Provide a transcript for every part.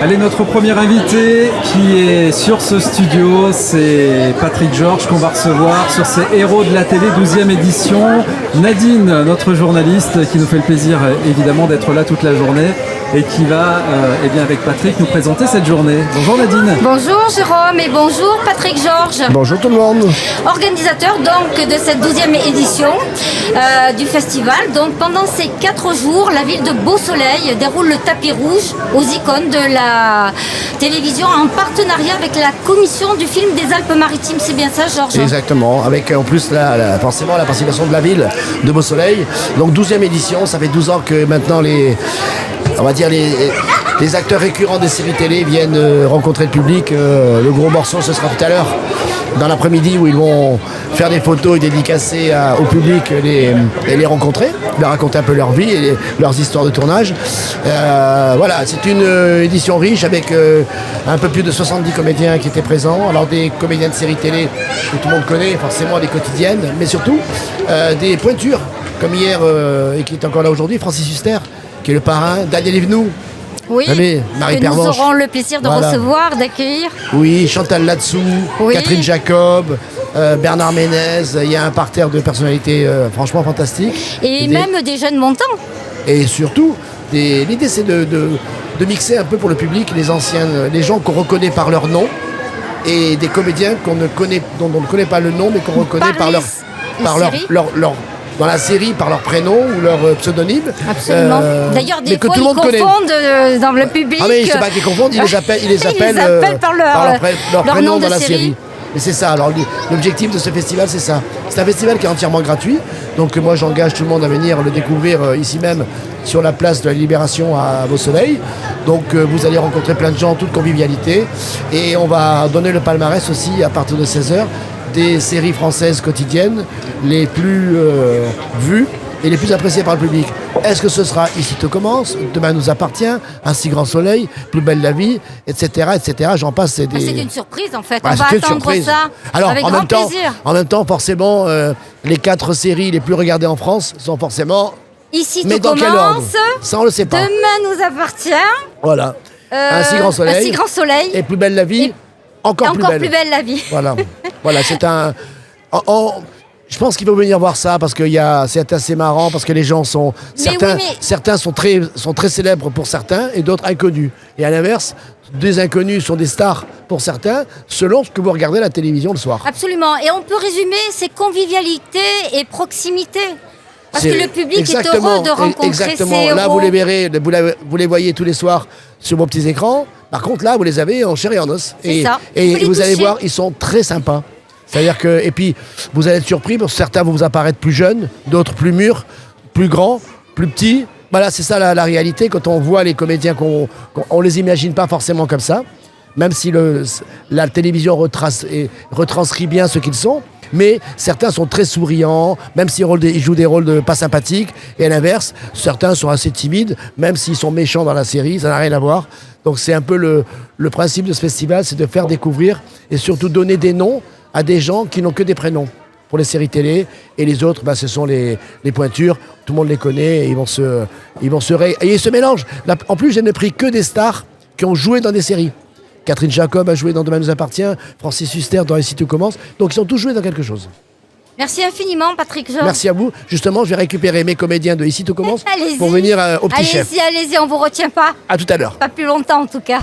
Allez, notre premier invité qui est sur ce studio, c'est Patrick Georges qu'on va recevoir sur ces héros de la télé, 12e édition. Nadine, notre journaliste, qui nous fait le plaisir évidemment d'être là toute la journée et qui va, avec Patrick, nous présenter cette journée. Bonjour Nadine. Bonjour Jérôme et bonjour Patrick Georges. Bonjour tout le monde. Organisateur donc de cette 12e édition du festival. Donc pendant ces 4 jours, la ville de Beausoleil déroule le tapis rouge aux icônes de la télévision en partenariat avec la commission du film des Alpes-Maritimes. C'est bien ça, Georges? Exactement, avec en plus forcément la participation de la ville de Beausoleil. Donc 12e édition, ça fait 12 ans que maintenant les acteurs récurrents des séries télé viennent rencontrer le public. Le gros morceau, ce sera tout à l'heure, dans l'après-midi, où ils vont faire des photos et dédicacer au public et les rencontrer, leur raconter un peu leur vie et leurs histoires de tournage. Voilà, c'est une édition riche avec un peu plus de 70 comédiens qui étaient présents. Alors des comédiens de séries télé que tout le monde connaît, forcément des quotidiennes, mais surtout des pointures, comme hier et qui est encore là aujourd'hui, Francis Huster, qui est le parrain, Daniel Evenou. Oui, Marie que Pervenche. nous aurons le plaisir de recevoir, d'accueillir. Oui, Chantal Latsou, oui. Catherine Jacob, Bernard Ménez. Il y a un parterre de personnalités franchement fantastiques. Et même des jeunes montants. Et surtout, l'idée c'est de mixer un peu pour le public les anciens, les gens qu'on reconnaît par leur nom et des comédiens dont on ne connaît pas le nom mais qu'on reconnaît par leur dans la série par leur prénom ou leur pseudonyme. Absolument. D'ailleurs, des fois, ils confondent dans le public. Ah mais je sais pas qu'ils confondent, ils les appellent par leur prénom nom de dans la série. Mais c'est ça, alors l'objectif de ce festival, c'est ça. C'est un festival qui est entièrement gratuit. Donc moi, j'engage tout le monde à venir le découvrir ici même, sur la place de la Libération à Beausoleil. Donc vous allez rencontrer plein de gens en toute convivialité. Et on va donner le palmarès aussi à partir de 16h. Des séries françaises quotidiennes les plus vues et les plus appréciées par le public. Est-ce que ce sera Ici tout commence, Demain nous appartient, Un si grand soleil, Plus belle la vie, etc. etc. J'en passe, c'est des... C'est une surprise en fait, on va attendre ça. Alors, avec grand plaisir. En même temps, forcément, les 4 séries les plus regardées en France sont forcément... Ici mais tout dans quel ordre? commence, ça on le sait pas. Demain nous appartient. Voilà. Un si grand soleil. Et Plus belle la vie. Encore plus belle la vie. Voilà. Voilà, c'est un... Je pense qu'il faut venir voir ça parce que c'est assez marrant, parce que les gens sont... Certains sont très célèbres pour certains et d'autres inconnus. Et à l'inverse, des inconnus sont des stars pour certains, selon ce que vous regardez à la télévision le soir. Absolument. Et on peut résumer, c'est convivialité et proximité. Parce que le public est heureux de rencontrer ces héros. Là, vous les verrez, vous les voyez tous les soirs sur vos petits écrans. Par contre, là, vous les avez en chair et en os. Et vous allez voir, ils sont très sympas. C'est-à-dire que, et puis, vous allez être surpris, parce que certains vont vous apparaître plus jeunes, d'autres plus mûrs, plus grands, plus petits. Voilà, c'est ça la réalité. Quand on voit les comédiens, on les imagine pas forcément comme ça, même si la télévision retranscrit bien ce qu'ils sont. Mais certains sont très souriants, même s'ils jouent des rôles pas sympathiques. Et à l'inverse, certains sont assez timides, même s'ils sont méchants dans la série, ça n'a rien à voir. Donc c'est un peu le principe de ce festival, c'est de faire découvrir et surtout donner des noms à des gens qui n'ont que des prénoms pour les séries télé. Et les autres, ce sont les pointures, tout le monde les connaît, et ils se mélangent. Là, en plus, je n'ai pris que des stars qui ont joué dans des séries. Catherine Jacob a joué dans Demain nous appartient, Francis Huster dans Ici tout commence. Donc ils ont tous joué dans quelque chose. Merci infiniment, Patrick Georges. Merci à vous. Justement, je vais récupérer mes comédiens de Ici tout commence pour venir au Petit Chef. Allez-y, on vous retient pas. À tout à l'heure. Pas plus longtemps en tout cas.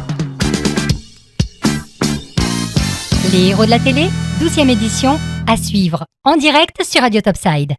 Les héros de la télé, 12e édition, à suivre en direct sur Radio Topside.